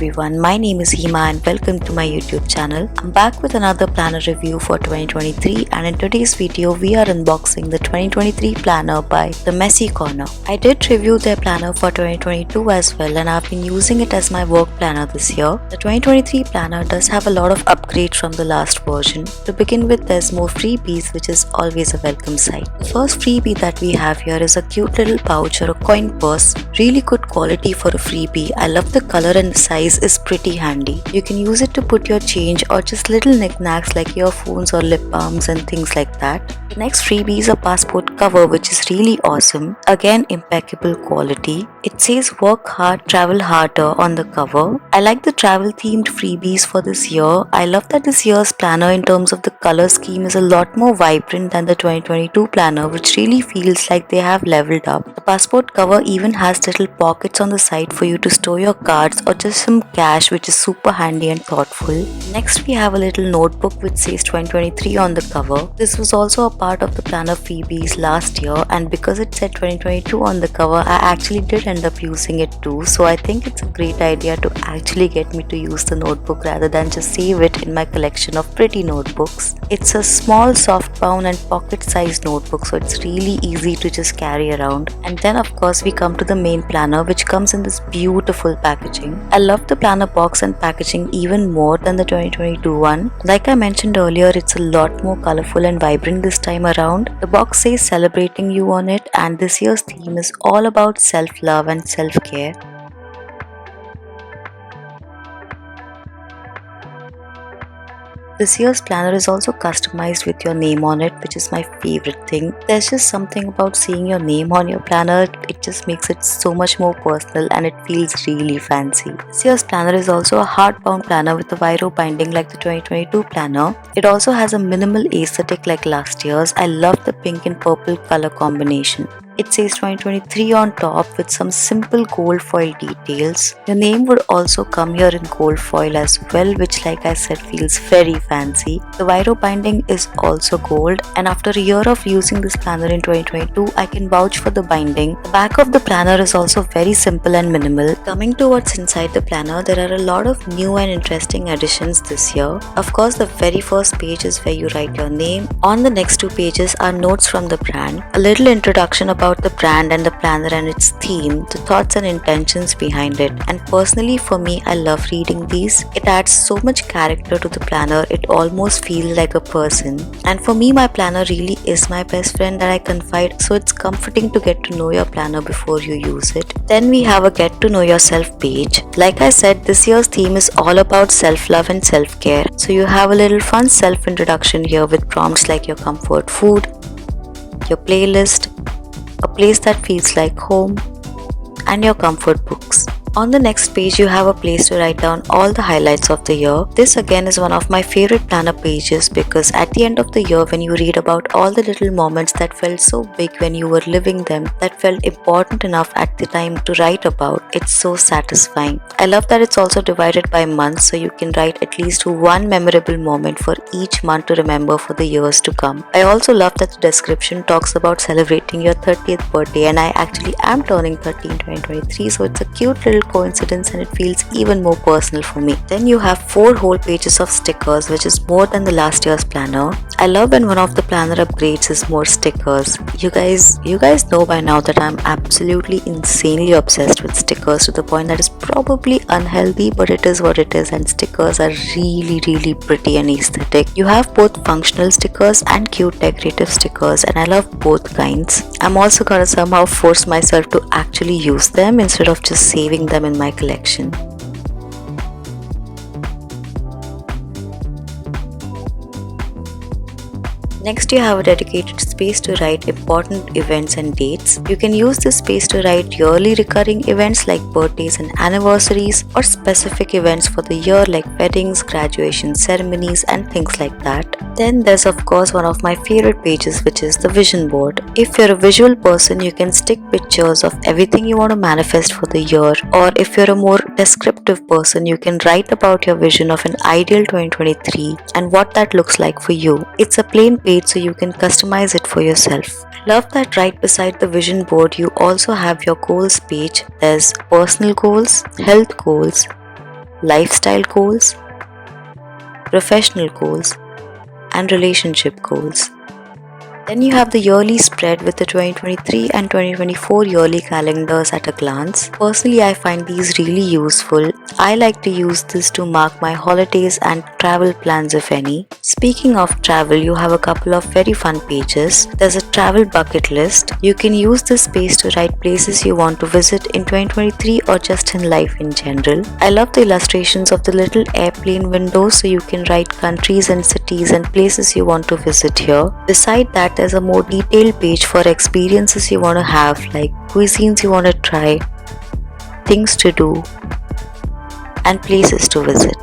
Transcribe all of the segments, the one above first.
everyone, my name is Hima and welcome to my YouTube channel. I'm back with another planner review for 2023 and in today's video we are unboxing the 2023 planner by The Messy Corner. I did review their planner for 2022 as well and I've been using it as my work planner this year. The 2023 planner does have a lot of upgrades from the last version. To begin with, there's more freebies, which is always a welcome sight. The first freebie that we have here is a cute little pouch or a coin purse. Really good quality for a freebie. I love the color and the size is pretty handy. You can use it to put your change or just little knickknacks like earphones or lip balms and things like that. The next freebie is a passport cover, which is really awesome. Again, impeccable quality. It says work hard, travel harder on the cover. I like the travel themed freebies for this year. I love that this year's planner in terms of the color scheme is a lot more vibrant than the 2022 planner, which really feels like they have leveled up. The passport cover even has little pockets on the side for you to store your cards or just some cash, which is super handy and thoughtful. Next we have a little notebook which says 2023 on the cover. This was also a part of the planner freebies last year, and because it said 2022 on the cover, I actually did end up using it too, so I think it's a great idea to actually get me to use the notebook rather than just save it in my collection of pretty notebooks. It's a small soft bound and pocket sized notebook, so it's really easy to just carry around. And then of course we come to the main planner, which comes in this beautiful packaging. I love the planner box and packaging even more than the 2022 one. Like I mentioned earlier, it's a lot more colorful and vibrant this time around. The box says celebrating you on it, and this year's theme is all about self-love and self-care. This year's planner is also customized with your name on it, which is my favorite thing. There's just something about seeing your name on your planner, it just makes it so much more personal and it feels really fancy. This year's planner is also a hardbound planner with a Viro binding like the 2022 planner. It also has a minimal aesthetic like last year's. I love the pink and purple color combination. It says 2023 on top with some simple gold foil details. Your name would also come here in gold foil as well, which like I said feels very fancy. The Viro binding is also gold, and after a year of using this planner in 2022, I can vouch for the binding. The back of the planner is also very simple and minimal. Coming to what's inside the planner, there are a lot of new and interesting additions this year. Of course, the very first page is where you write your name. On the next two pages are notes from the brand, a little introduction about the brand and the planner and its theme, the thoughts and intentions behind it. And personally for me, I love reading these. It adds so much character to the planner, it almost feels like a person. And for me, my planner really is my best friend that I confide, so it's comforting to get to know your planner before you use it. Then we have a get to know yourself page. Like I said, this year's theme is all about self-love and self-care. So you have a little fun self-introduction here with prompts like your comfort food, your playlist, a place that feels like home, and your comfort books. On the next page, you have a place to write down all the highlights of the year. This again is one of my favorite planner pages because at the end of the year, when you read about all the little moments that felt so big when you were living them, that felt important enough at the time to write about, it's so satisfying. I love that it's also divided by months, so you can write at least one memorable moment for each month to remember for the years to come. I also love that the description talks about celebrating your 30th birthday, and I actually am turning 30 in 2023, so it's a cute little coincidence and it feels even more personal for me. Then you have 4 whole pages of stickers, which is more than the last year's planner. I love when one of the planner upgrades is more stickers. You guys know by now that I'm absolutely insanely obsessed with stickers to the point that is probably unhealthy, but it is what it is, and stickers are really pretty and aesthetic. You have both functional stickers and cute decorative stickers, and I love both kinds. I'm also gonna somehow force myself to actually use them instead of just saving them in my collection. Next, you have a dedicated space to write important events and dates. You can use this space to write yearly recurring events like birthdays and anniversaries, or specific events for the year like weddings, graduation ceremonies, and things like that. Then there's of course one of my favorite pages, which is the vision board. If you're a visual person, you can stick pictures of everything you want to manifest for the year, or if you're a more descriptive person, you can write about your vision of an ideal 2023 and what that looks like for you. It's a plain page so you can customize it for yourself. Love that right beside the vision board you also have your goals page. There's personal goals, health goals, lifestyle goals, professional goals, and relationship goals. Then you have the yearly spread with the 2023 and 2024 yearly calendars at a glance. Personally, I find these really useful. I like to use this to mark my holidays and travel plans if any. Speaking of travel, you have a couple of very fun pages. There's a travel bucket list. You can use this space to write places you want to visit in 2023 or just in life in general. I love the illustrations of the little airplane windows so you can write countries and cities and places you want to visit here. Beside that, there's a more detailed page for experiences you want to have, like cuisines you want to try, things to do, and places to visit.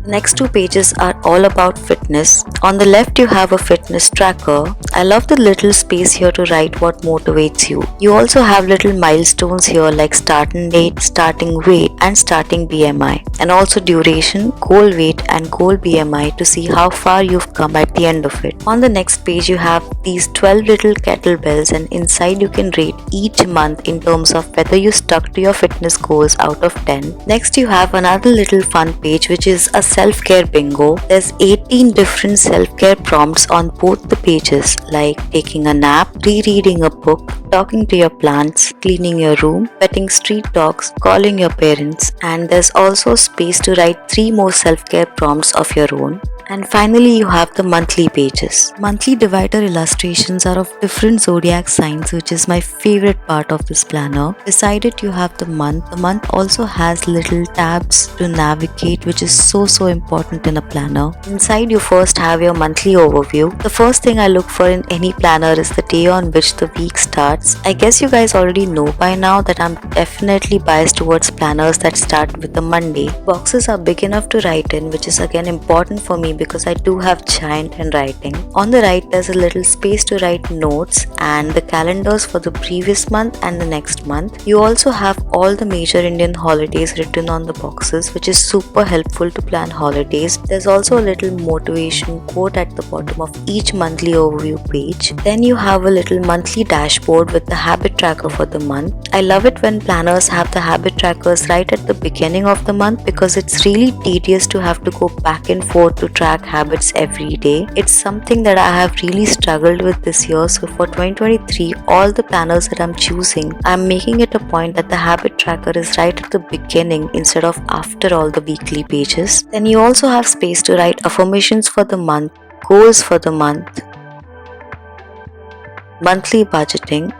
The next two pages are all about fitness. On the left, you have a fitness tracker. I love the little space here to write what motivates you. You also have little milestones here like starting date, starting weight, and starting BMI, and also duration, goal weight, and goal BMI to see how far you've come at the end of it. On the next page, you have these 12 little kettlebells, and inside you can rate each month in terms of whether you stuck to your fitness goals out of 10. Next, you have another little fun page which is a self-care bingo. There's 18 different self-care prompts on both the pages, like taking a nap, rereading a book, talking to your plants, cleaning your room, petting street dogs, calling your parents, and there's also space to write 3 more self-care prompts of your own. And finally, you have the monthly pages. Monthly divider illustrations are of different zodiac signs, which is my favorite part of this planner. Beside it, you have the month. The month also has little tabs to navigate, which is so important in a planner. Inside, you first have your monthly overview. The first thing I look for in any planner is the day on which the week starts. I guess you guys already know by now that I'm definitely biased towards planners that start with a Monday. Boxes are big enough to write in, which is again important for me because I do have giant handwriting. On the right, there's a little space to write notes and the calendars for the previous month and the next month. You also have all the major Indian holidays written on the boxes, which is super helpful to plan holidays. There's also a little motivation quote at the bottom of each monthly overview page. Then you have a little monthly dashboard with the habit tracker for the month. I love it when planners have the habit trackers right at the beginning of the month because it's really tedious to have to go back and forth to track habits every day. It's something that I have really struggled with this year, so for 2023, all the planners that I'm choosing, I'm making it a point that the habit tracker is right at the beginning instead of after all the weekly pages. Then you also have space to write affirmations for the month, goals for the month, monthly budgeting,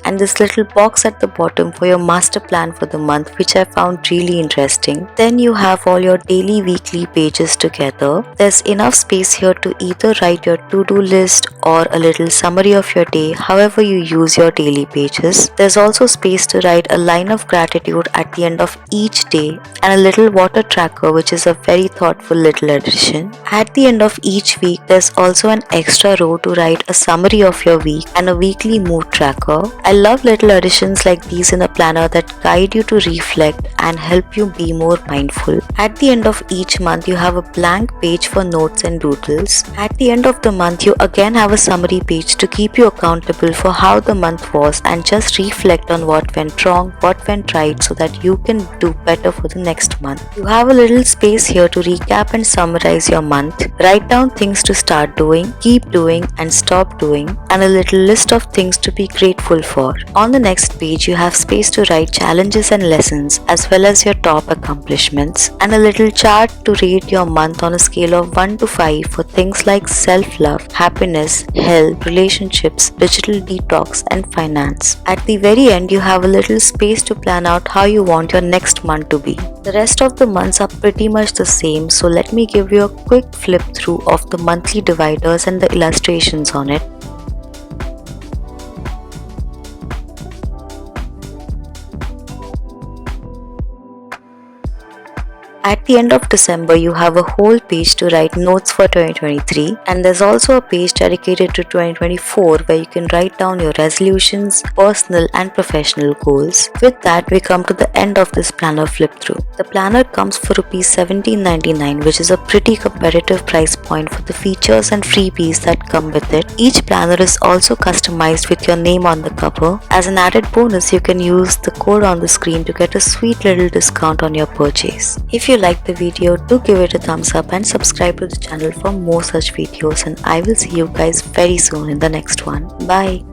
and this little box at the bottom for your master plan for the month, which I found really interesting. Then you have all your daily, weekly pages together. There's enough space here to either write your to-do list or a little summary of your day, however you use your daily pages. There's also space to write a line of gratitude at the end of each day and a little water tracker, which is a very thoughtful little addition. At the end of each week, there's also an extra row to write a summary of your week and a weekly mood tracker. I love little additions like these in a planner that guide you to reflect and help you be more mindful. At the end of each month, you have a blank page for notes and doodles. At the end of the month, you again have a summary page to keep you accountable for how the month was and just reflect on what went wrong, what went right, so that you can do better for the next month. You have a little space here to recap and summarize your month, write down things to start doing, keep doing, and stop doing, and a little list of things to be grateful for. On the next page, you have space to write challenges and lessons as well as your top accomplishments, and a little chart to rate your month on a scale of 1 to 5 for things like self-love, happiness, health, relationships, digital detox, and finance. At the very end, you have a little space to plan out how you want your next month to be. The rest of the months are pretty much the same, so let me give you a quick flip through of the monthly dividers and the illustrations on it. At the end of December, you have a whole page to write notes for 2023, and there's also a page dedicated to 2024 where you can write down your resolutions, personal and professional goals. With that, we come to the end of this planner flip through. The planner comes for Rs 1799, which is a pretty competitive price point for the features and freebies that come with it. Each planner is also customized with your name on the cover. As an added bonus, you can use the code on the screen to get a sweet little discount on your purchase. If you liked the video, do give it a thumbs up and subscribe to the channel for more such videos, and I will see you guys very soon in the next one. Bye.